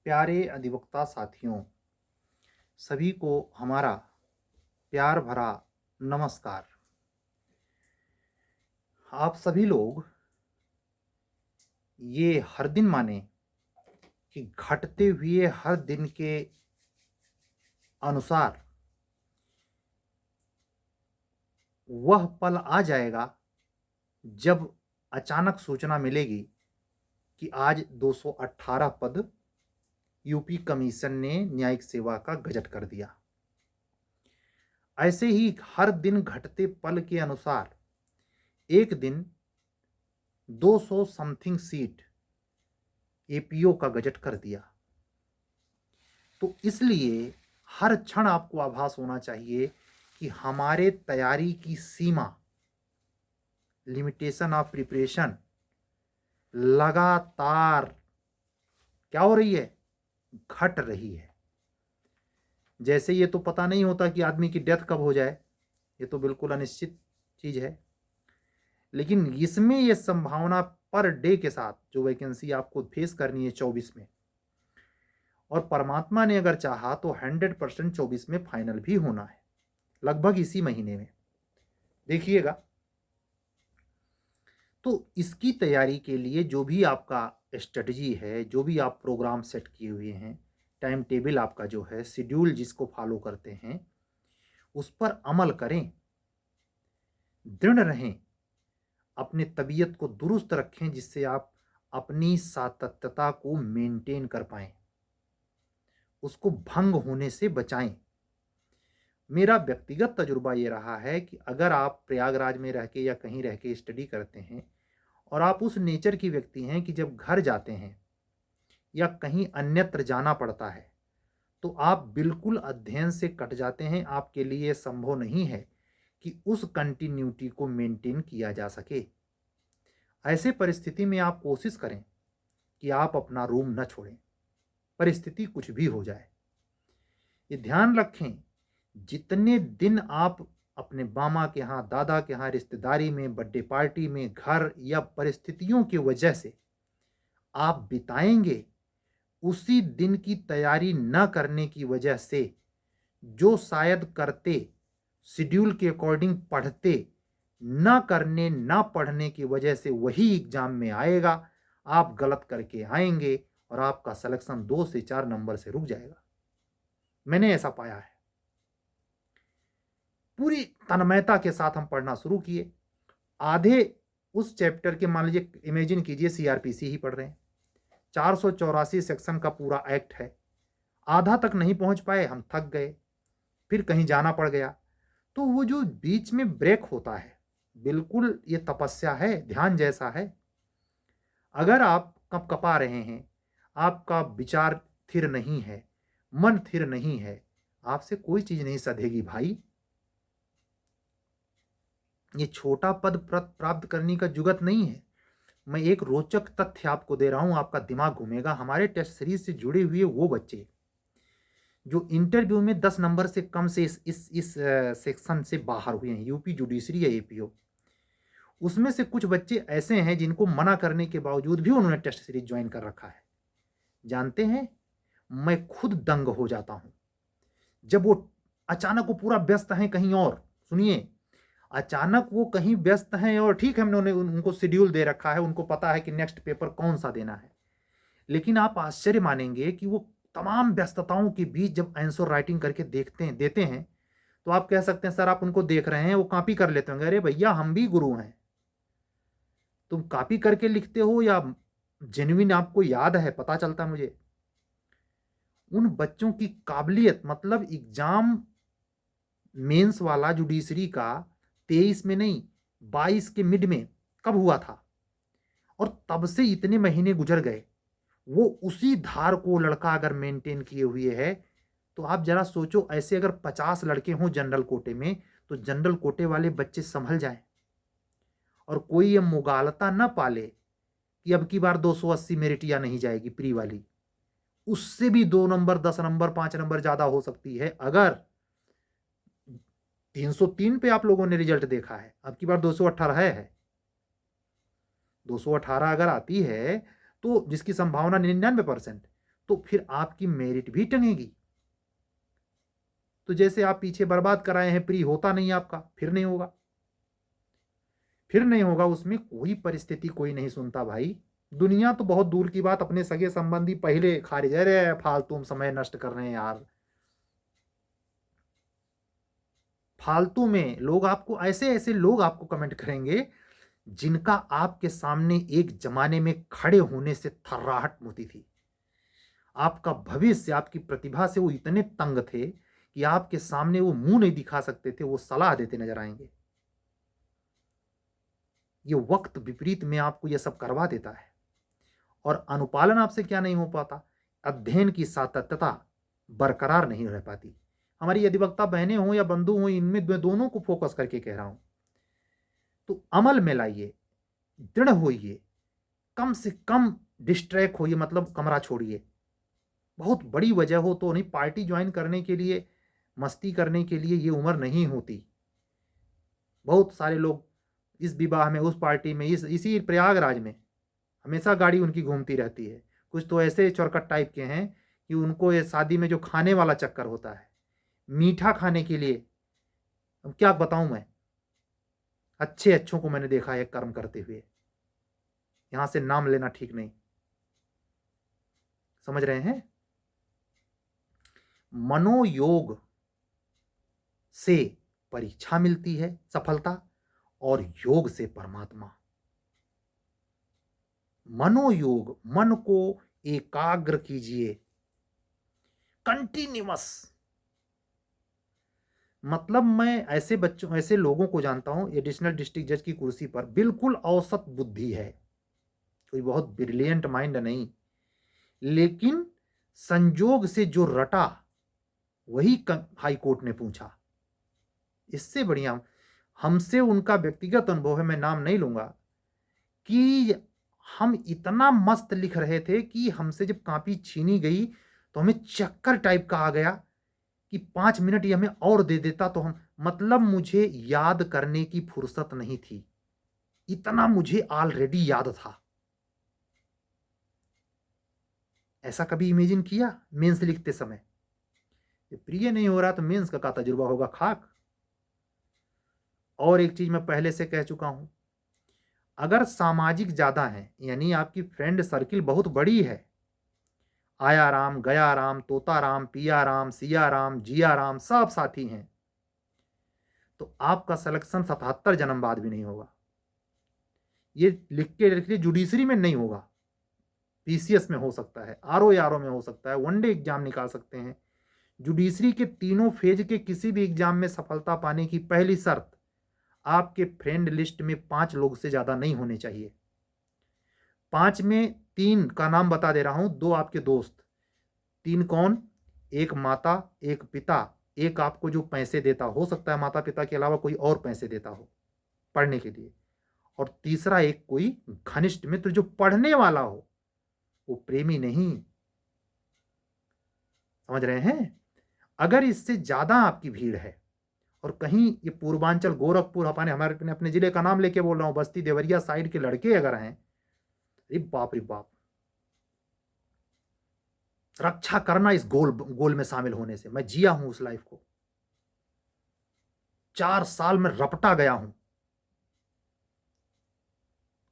प्यारे अधिवक्ता साथियों, सभी को हमारा प्यार भरा नमस्कार। आप सभी लोग ये हर दिन माने कि घटते हुए हर दिन के अनुसार वह पल आ जाएगा जब अचानक सूचना मिलेगी कि आज 218 पद यूपी कमीशन ने न्यायिक सेवा का गजट कर दिया। ऐसे ही हर दिन घटते पल के अनुसार एक दिन 200 समथिंग सीट एपीओ का गजट कर दिया। तो इसलिए हर क्षण आपको आभास होना चाहिए कि हमारे तैयारी की सीमा, लिमिटेशन ऑफ प्रिपरेशन लगातार क्या हो रही है, घट रही है। जैसे ये तो पता नहीं होता कि आदमी की डेथ कब हो जाए, ये तो बिल्कुल अनिश्चित चीज है, लेकिन इसमें ये संभावना पर डे के साथ जो वैकेंसी आपको फेस करनी है 24 में, और परमात्मा ने अगर चाहा तो 100% 24 में फाइनल भी होना है, लगभग इसी महीने में, देखिएगा। तो इसकी तैयारी के लिए जो भी आपका स्ट्रेटजी है, जो भी आप प्रोग्राम सेट किए हुए हैं, टाइम टेबल आपका जो है, शेड्यूल जिसको फॉलो करते हैं, उस पर अमल करें, दृढ़ रहें, अपने तबीयत को दुरुस्त रखें, जिससे आप अपनी सातत्यता को मेंटेन कर पाएं, उसको भंग होने से बचाएं। मेरा व्यक्तिगत तजुर्बा ये रहा है कि अगर आप प्रयागराज में रह के या कहीं रह के स्टडी करते हैं और आप उस नेचर की व्यक्ति हैं कि जब घर जाते हैं या कहीं अन्यत्र जाना पड़ता है तो आप बिल्कुल अध्ययन से कट जाते हैं। आपके लिए संभव नहीं है कि उस कंटिन्यूटी को मेंटेन किया जा सके। ऐसे परिस्थिति में आप कोशिश करें कि आप अपना रूम न छोड़ें, परिस्थिति कुछ भी हो जाए। ये ध्यान रखें, जितने दिन आप अपने मामा के यहाँ, दादा के यहाँ, रिश्तेदारी में, बर्थडे पार्टी में, घर या परिस्थितियों की वजह से आप बिताएंगे, उसी दिन की तैयारी न करने की वजह से जो शायद करते, शेड्यूल के अकॉर्डिंग पढ़ते, न करने न पढ़ने की वजह से वही एग्जाम में आएगा, आप गलत करके आएंगे और आपका सिलेक्शन 2 से 4 नंबर से रुक जाएगा। मैंने ऐसा पाया है। पूरी तन्मयता के साथ हम पढ़ना शुरू किए, आधे उस चैप्टर के, मान लीजिए इमेजिन कीजिए सीआरपीसी ही पढ़ रहे हैं, 484 सेक्शन का पूरा एक्ट है, आधा तक नहीं पहुंच पाए, हम थक गए, फिर कहीं जाना पड़ गया। तो वो जो बीच में ब्रेक होता है, बिल्कुल ये तपस्या है, ध्यान जैसा है। अगर आप कप कपा रहे हैं, आपका विचार स्थिर नहीं है, मन स्थिर नहीं है, आपसे कोई चीज नहीं सधेगी भाई। ये छोटा पद प्राप्त करने का जुगत नहीं है। मैं एक रोचक तथ्य आपको दे रहा हूं, आपका दिमाग घूमेगा। हमारे टेस्ट सीरीज से जुड़े हुए वो बच्चे जो इंटरव्यू में 10 नंबर से कम से इस सेक्शन से बाहर हुए हैं, यूपी जुडिशरी या एपीओ, उसमें से कुछ बच्चे ऐसे हैं जिनको मना करने के बावजूद भी उन्होंने टेस्ट सीरीज ज्वाइन कर रखा है। जानते हैं, मैं खुद दंग हो जाता हूं जब वो अचानक वो पूरा व्यस्त हैं कहीं और। सुनिए, अचानक वो कहीं व्यस्त हैं और ठीक है, हमने उनको शेड्यूल दे रखा है, उनको पता है कि नेक्स्ट पेपर कौन सा देना है, लेकिन आप आश्चर्य मानेंगे कि वो तमाम व्यस्तताओं के बीच जब आंसर राइटिंग करके देते हैं तो आप कह सकते हैं सर आप उनको देख रहे हैं, वो कॉपी कर लेते होंगे। अरे भैया, हम भी गुरु हैं। तुम कॉपी करके लिखते हो या जेन्युइन आपको याद है, पता चलता है मुझे। उन बच्चों की काबिलियत, मतलब एग्जाम मेंस वाला जुडिशरी का 23 में नहीं, 22 के मिड में कब हुआ था, और तब से इतने महीने गुजर गए, वो उसी धार को लड़का अगर मेंटेन किए हुए है तो आप जरा सोचो, ऐसे अगर 50 लड़के हों जनरल कोटे में तो जनरल कोटे वाले बच्चे संभल जाएं और कोई ये मुगालता ना पाले कि अब की बार 280 मेरिटिया नहीं जाएगी प्री वाली, उससे भी 2 नंबर, 10 नंबर, 5 नंबर ज्यादा हो सकती है। अगर 303 पे आप लोगों ने रिजल्ट देखा है, अब की बार 218 है, 218 अगर आती है तो जिसकी संभावना 99%, तो फिर आपकी मेरिट भी टंगेगी। तो जैसे आप पीछे बर्बाद कराए हैं, प्री होता नहीं आपका, फिर नहीं होगा, फिर नहीं होगा। उसमें कोई परिस्थिति कोई नहीं सुनता भाई। दुनिया तो बहुत दूर की बात, अपने सगे संबंधी पहले खारिज है, रे फालतू हम समय नष्ट कर रहे हैं यार। फालतू में लोग आपको, ऐसे ऐसे लोग आपको कमेंट करेंगे जिनका आपके सामने एक जमाने में खड़े होने से थर्राहट होती थी। आपका भविष्य, आपकी प्रतिभा से वो इतने तंग थे कि आपके सामने वो मुंह नहीं दिखा सकते थे, वो सलाह देते नजर आएंगे। ये वक्त विपरीत में आपको ये सब करवा देता है। और अनुपालन आपसे क्या नहीं हो पाता, अध्ययन की सातत्यता बरकरार नहीं रह पाती। हमारी अधिवक्ता बहनें हों या बंधु हों, इनमें दोनों को फोकस करके कह रहा हूं। तो अमल में लाइए, दृढ़ होइए, कम से कम डिस्ट्रैक्ट होइए, मतलब कमरा छोड़िए। बहुत बड़ी वजह हो तो नहीं, पार्टी ज्वाइन करने के लिए, मस्ती करने के लिए ये उम्र नहीं होती। बहुत सारे लोग इस विवाह में, उस पार्टी में, इसी प्रयागराज में हमेशा गाड़ी उनकी घूमती रहती है। कुछ तो ऐसे चौरकट टाइप के हैं कि उनको ये शादी में जो खाने वाला चक्कर होता है, मीठा खाने के लिए, अब क्या बताऊं मैं, अच्छे अच्छों को मैंने देखा है कर्म करते हुए। यहां से नाम लेना ठीक नहीं, समझ रहे हैं। मनोयोग से परीक्षा मिलती है, सफलता, और योग से परमात्मा। मनोयोग, मन को एकाग्र कीजिए, कंटिन्यूअस। मतलब मैं ऐसे बच्चों, ऐसे लोगों को जानता हूं, एडिशनल डिस्ट्रिक्ट जज की कुर्सी पर, बिल्कुल औसत बुद्धि है, कोई बहुत ब्रिलियंट माइंड नहीं, लेकिन संजोग से जो रटा वही हाई कोर्ट ने पूछा। इससे बढ़िया हमसे उनका व्यक्तिगत अनुभव है, मैं नाम नहीं लूंगा, कि हम इतना मस्त लिख रहे थे कि हमसे जब कॉपी छीनी गई तो हमें चक्कर टाइप का आ गया कि 5 मिनट ये हमें और दे देता तो हम, मतलब मुझे याद करने की फुर्सत नहीं थी, इतना मुझे ऑलरेडी याद था। ऐसा कभी इमेजिन किया मेंस लिखते समय? ये प्रिय नहीं हो रहा तो मेंस का तजुर्बा होगा खाक। और एक चीज मैं पहले से कह चुका हूं, अगर सामाजिक ज्यादा है, यानी आपकी फ्रेंड सर्किल बहुत बड़ी है, आया राम, गया राम, तोता राम, पिया राम, सिया राम, जिया राम, सब साथी हैं, तो आपका सिलेक्शन 77 जन्म बाद भी नहीं होगा। ये लिख के रखिए, जुडिशरी में नहीं होगा, पीसीएस में हो सकता है, आरओ में हो सकता है, वनडे एग्जाम निकाल सकते हैं। जुडिशरी के तीनों फेज के किसी भी एग्जाम में सफलता पाने की पहली शर्त, आपके फ्रेंड लिस्ट में 5 लोग से ज्यादा नहीं होने चाहिए। 5 में 3 का नाम बता दे रहा हूं, 2 आपके दोस्त, 3 कौन, एक माता, एक पिता, एक आपको जो पैसे देता हो सकता है माता पिता के अलावा कोई और पैसे देता हो पढ़ने के लिए, और तीसरा एक कोई घनिष्ठ मित्र जो पढ़ने वाला हो, वो प्रेमी नहीं। समझ रहे हैं। अगर इससे ज्यादा आपकी भीड़ है, और कहीं ये पूर्वांचल गोरखपुर, अपने हमारे अपने जिले का नाम लेके बोल रहा हूं, बस्ती देवरिया साइड के लड़के अगर हैं, अरे बाप रे बाप, रक्षा करना इस गोल में शामिल होने से। मैं जिया हूं उस लाइफ को, 4 साल में रपटा गया हूं।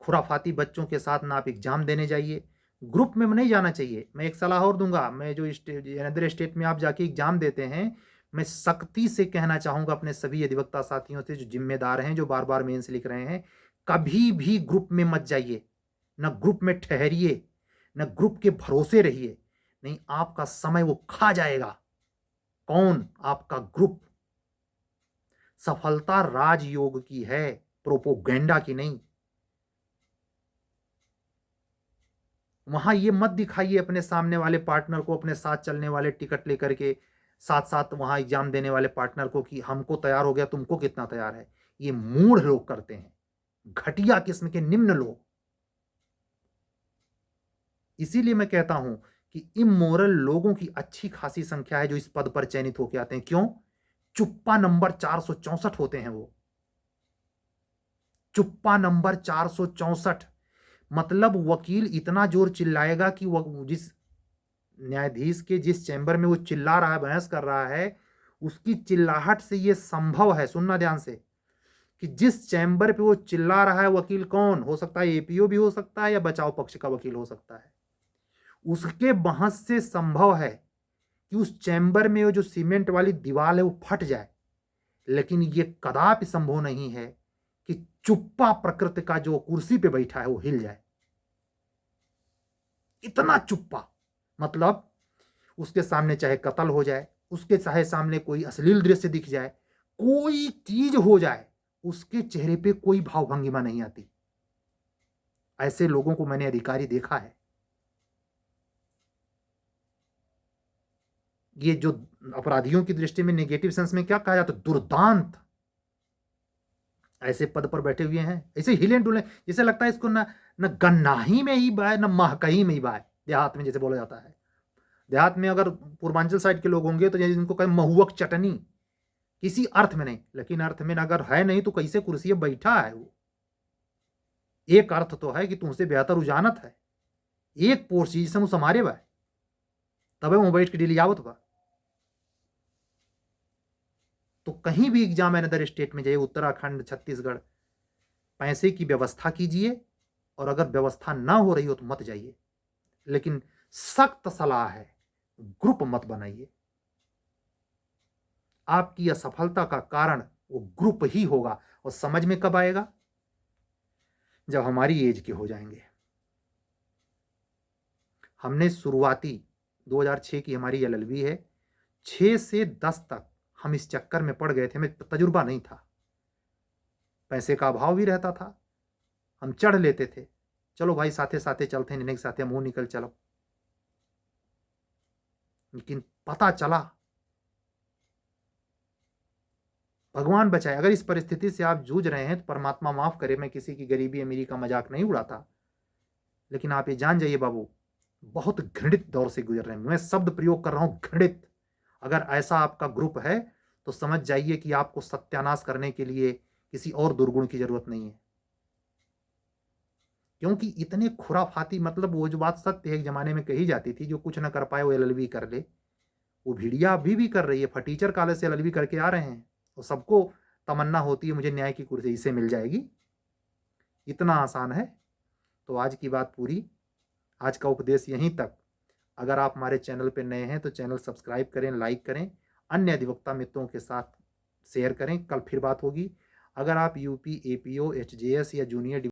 खुराफाती बच्चों के साथ ना आप एग्जाम देने जाइए, ग्रुप में नहीं जाना चाहिए। मैं एक सलाह और दूंगा, मैं जो अनदर स्टेट में आप जाके एग्जाम देते हैं, मैं सख्ती से कहना चाहूंगा अपने सभी अधिवक्ता साथियों से जो जिम्मेदार हैं, जो बार बार मेंस लिख रहे हैं, कभी भी ग्रुप में मत जाइए, न ग्रुप में ठहरिए, न ग्रुप के भरोसे रहिए, नहीं आपका समय वो खा जाएगा। कौन? आपका ग्रुप। सफलता राजयोग की है, प्रोपोगेंडा की नहीं। वहां ये मत दिखाइए अपने सामने वाले पार्टनर को, अपने साथ चलने वाले टिकट लेकर के साथ साथ वहां एग्जाम देने वाले पार्टनर को, कि हमको तैयार हो गया, तुमको कितना तैयार है। ये मूढ़ लोग करते हैं, घटिया किस्म के निम्न लोग। इसीलिए मैं कहता हूं कि इमोरल लोगों की अच्छी खासी संख्या है जो इस पद पर चयनित होकर आते हैं। क्यों? चुप्पा नंबर 464 होते हैं वो, चुप्पा नंबर 464। मतलब वकील इतना जोर चिल्लाएगा कि वो जिस न्यायाधीश के जिस चैम्बर में वो चिल्ला रहा है, बहस कर रहा है, उसकी चिल्लाहट से ये संभव है, सुनना ध्यान से, कि जिस चैम्बर पे वो चिल्ला रहा है वकील कौन हो सकता है, एपीओ भी हो सकता है या बचाव पक्ष का वकील हो सकता है, उसके बहस से संभव है कि उस चैम्बर में वो जो सीमेंट वाली दीवार है वो फट जाए। लेकिन ये कदापि संभव नहीं है कि चुप्पा प्रकृति का जो कुर्सी पे बैठा है वो हिल जाए। इतना चुप्पा, मतलब उसके सामने चाहे कत्ल हो जाए, उसके चाहे सामने कोई अश्लील दृश्य दिख जाए, कोई चीज हो जाए, उसके चेहरे पे कोई भावभंगिमा नहीं आती। ऐसे लोगों को मैंने अधिकारी देखा है। ये जो अपराधियों की दृष्टि में नेगेटिव सेंस में क्या कहा जाता है, दुर्दांत, ऐसे पद पर बैठे हुए हैं, ऐसे हिले डुले, जैसे लगता है इसको न गन्नाही में ही बाय, न महकही में ही बाय। देहात में जैसे बोला जाता है, देहात में अगर पूर्वांचल साइड के लोग होंगे तो जिनको कहें महुअक चटनी, किसी अर्थ में नहीं, लेकिन अर्थ में अगर है नहीं तो कैसे कुर्सी बैठा है वो। एक अर्थ तो है कि तुमसे बेहतर उजानत है, एक पोर्स जिसम समारे बा, तबे वो बैठ के डेली आवत बा। तो कहीं भी एग्जाम इन अदर स्टेट में जाइए, उत्तराखंड, छत्तीसगढ़, पैसे की व्यवस्था कीजिए, और अगर व्यवस्था ना हो रही हो तो मत जाइए। लेकिन सख्त सलाह है, ग्रुप मत बनाइए। आपकी असफलता का कारण वो ग्रुप ही होगा, और समझ में कब आएगा, जब हमारी एज के हो जाएंगे। हमने शुरुआती 2006 की हमारी एलएलबी है, 6 से 10 तक हम इस चक्कर में पड़ गए थे, हमें तजुर्बा नहीं था, पैसे का अभाव भी रहता था, हम चढ़ लेते थे, चलो भाई साथे साथे चलते हैं, के साथे मुंह निकल चलो। लेकिन पता चला, भगवान बचाए, अगर इस परिस्थिति से आप जूझ रहे हैं तो परमात्मा माफ करे, मैं किसी की गरीबी अमीरी का मजाक नहीं उड़ाता, लेकिन आप ये जान जाइए बाबू, बहुत घृणित दौर से गुजर रहे हैं। मैं शब्द प्रयोग कर रहा हूं, घृणित। अगर ऐसा आपका ग्रुप है तो समझ जाइए कि आपको सत्यानाश करने के लिए किसी और दुर्गुण की जरूरत नहीं है। क्योंकि इतने खुराफाती, मतलब वो जो बात सत्य है, एक जमाने में कही जाती थी, जो कुछ ना कर पाए वो एलएलबी कर ले, वो भेड़िया अभी भी कर रही है, फटीचर कॉलेज से एलएलबी करके आ रहे हैं, और सबको तमन्ना होती है मुझे न्याय की कुर्सी इससे मिल जाएगी। इतना आसान है। तो आज की बात पूरी, आज का उपदेश यहीं तक। अगर आप हमारे चैनल पर नए हैं तो चैनल सब्सक्राइब करें, लाइक करें, अन्य अधिवक्ता मित्रों के साथ शेयर करें। कल फिर बात होगी। अगर आप यूपी, एपीओ, एचजेएस या जूनियर